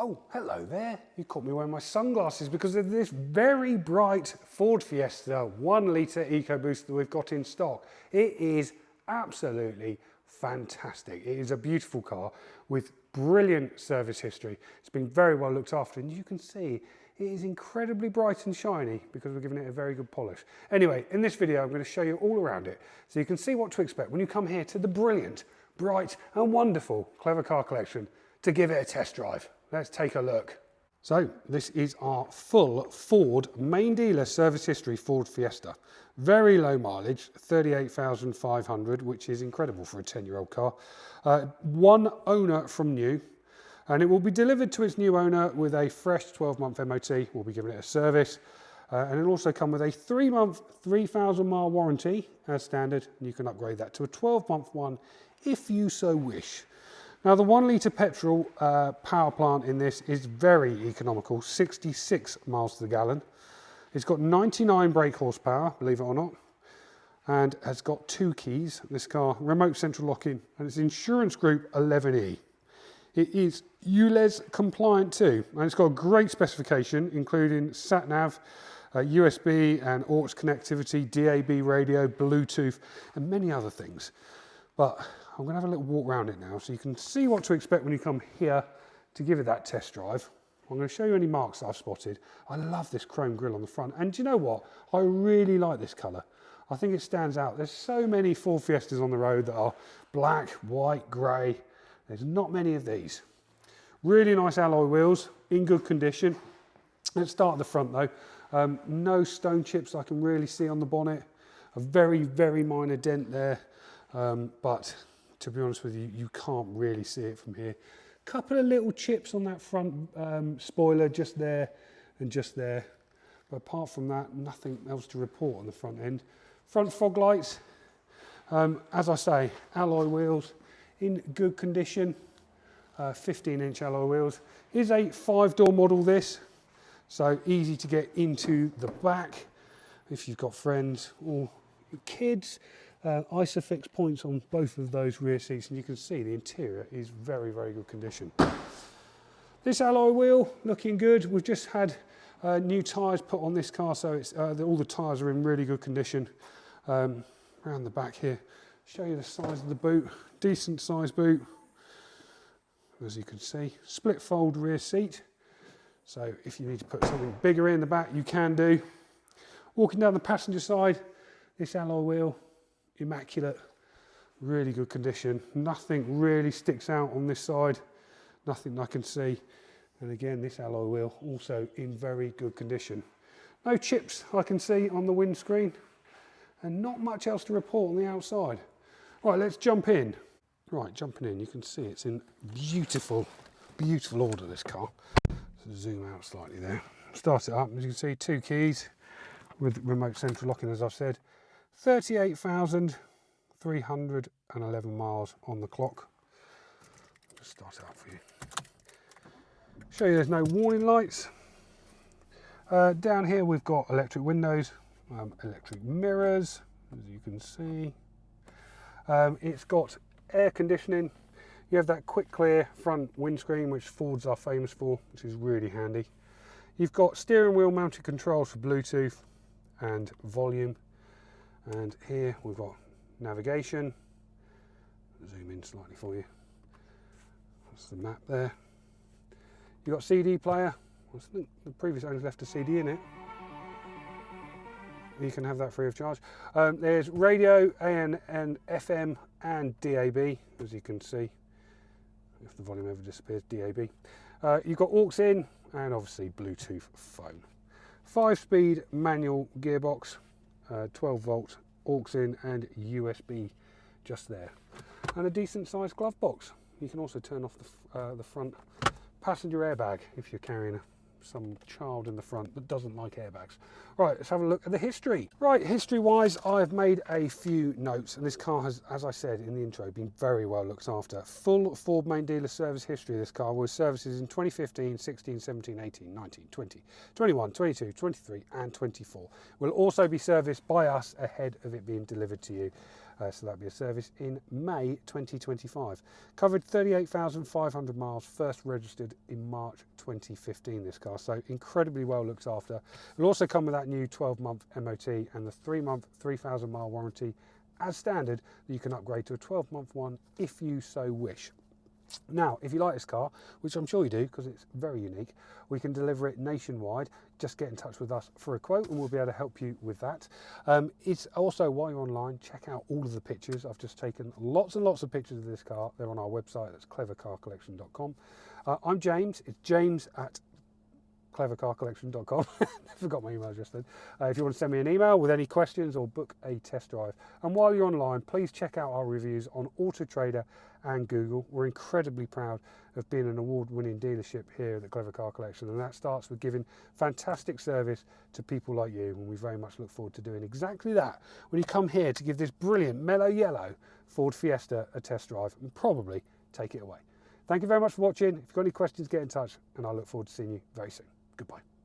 Oh, hello there. You caught me wearing my sunglasses because of this very bright Ford Fiesta 1 litre EcoBoost that we've got in stock. It is absolutely fantastic. It is a beautiful car with brilliant service history. It's been very well looked after, and you can see it is incredibly bright and shiny because we're giving it a very good polish. Anyway, in this video, I'm going to show you all around it so you can see what to expect when you come here to the brilliant, bright and wonderful Clever Car Collection to give it a test drive. Let's take a look. So this is our full Ford main dealer service history Ford Fiesta. Very low mileage, 38,500, which is incredible for a 10-year-old car. One owner from new, and it will be delivered to its new owner with a fresh 12-month MOT. We'll be giving it a service. And it'll also come with a 3-month, 3,000-mile warranty as standard, and you can upgrade that to a 12-month one if you so wish. Now the 1 litre petrol power plant in this is very economical, 66 miles to the gallon. It's got 99 brake horsepower, believe it or not, and has got 2 keys. This car, remote central locking, and it's insurance group 11E. It is Ulez compliant too, and it's got a great specification, including sat-nav, USB and aux connectivity, DAB radio, Bluetooth, and many other things. But I'm going to have a little walk around it now so you can see what to expect when you come here to give it that test drive. I'm going to show you any marks that I've spotted. I love this chrome grille on the front, and do you know what? I really like this colour. I think it stands out. There's so many Ford Fiestas on the road that are black, white, grey. There's not many of these. Really nice alloy wheels, in good condition. Let's start at the front though. No stone chips I can really see on the bonnet. A very, very minor dent there, but to be honest with you, you can't really see it from here. Couple of little chips on that front spoiler, just there and just there. But apart from that, nothing else to report on the front end. Front fog lights, as I say, alloy wheels in good condition. 15-inch alloy wheels. Is a 5-door model this, so easy to get into the back if you've got friends or kids. ISOFIX points on both of those rear seats, and you can see the interior is very, very good condition. This alloy wheel looking good. We've just had new tyres put on this car, so it's, all the tyres are in really good condition. Around the back here, show you the size of the boot. Decent size boot, as you can see. Split fold rear seat, so if you need to put something bigger in the back, you can do. Walking down the passenger side, this alloy wheel, immaculate, really good condition. Nothing really sticks out on this side, nothing I can see. And again, this alloy wheel also in very good condition. No chips I can see on the windscreen, and not much else to report on the outside. Right, let's jump in. Right, jumping in, you can see it's in beautiful, beautiful order, this car. So zoom out slightly there. Start it up, as you can see, 2 keys with remote central locking, as I've said. 38,311 miles on the clock. Just start it up for you. Show you there's no warning lights. Down here we've got electric windows, electric mirrors, as you can see. It's got air conditioning. You have that quick clear front windscreen, which Fords are famous for, which is really handy. You've got steering wheel mounted controls for Bluetooth and volume. And here we've got navigation. Zoom in slightly for you. That's the map there. You've got CD player. I think the previous owner's left a CD in it. You can have that free of charge. There's radio, AM and FM and DAB, as you can see. If the volume ever disappears, DAB. You've got aux in and obviously Bluetooth phone. 5-speed manual gearbox. 12 volt aux in and USB just there, and a decent sized glove box. You can also turn off the front passenger airbag if you're carrying some child in the front that doesn't like airbags. Right, let's have a look at the history. Right, history wise, I've made a few notes, and this car has, as I said in the intro, been very well looked after. Full Ford main dealer service history of this car was services in 2015, 16, 17, 18, 19, 20, 21, 22, 23 and 24. Will also be serviced by us ahead of it being delivered to you. So that'll be a service in May 2025. Covered 38,500 miles, first registered in March 2015, this car, so incredibly well looked after. It'll also come with that new 12-month MOT and the 3-month 3,000 mile warranty as standard, that you can upgrade to a 12-month one if you so wish. Now, if you like this car, which I'm sure you do because it's very unique, we can deliver it nationwide. Just get in touch with us for a quote and we'll be able to help you with that. It's also, while you're online, check out all of the pictures. I've just taken lots and lots of pictures of this car. They're on our website, that's clevercarcollection.com. I'm James. It's James at clevercarcollection.com. Forgot my email address then. If you want to send me an email with any questions or book a test drive. And while you're online, please check out our reviews on Auto Trader and Google. We're incredibly proud of being an award-winning dealership here at the Clever Car Collection, and that starts with giving fantastic service to people like you, and we very much look forward to doing exactly that when you come here to give this brilliant mellow yellow Ford Fiesta a test drive and probably take it away. Thank you very much for watching. If you've got any questions, get in touch, and I look forward to seeing you very soon. Goodbye.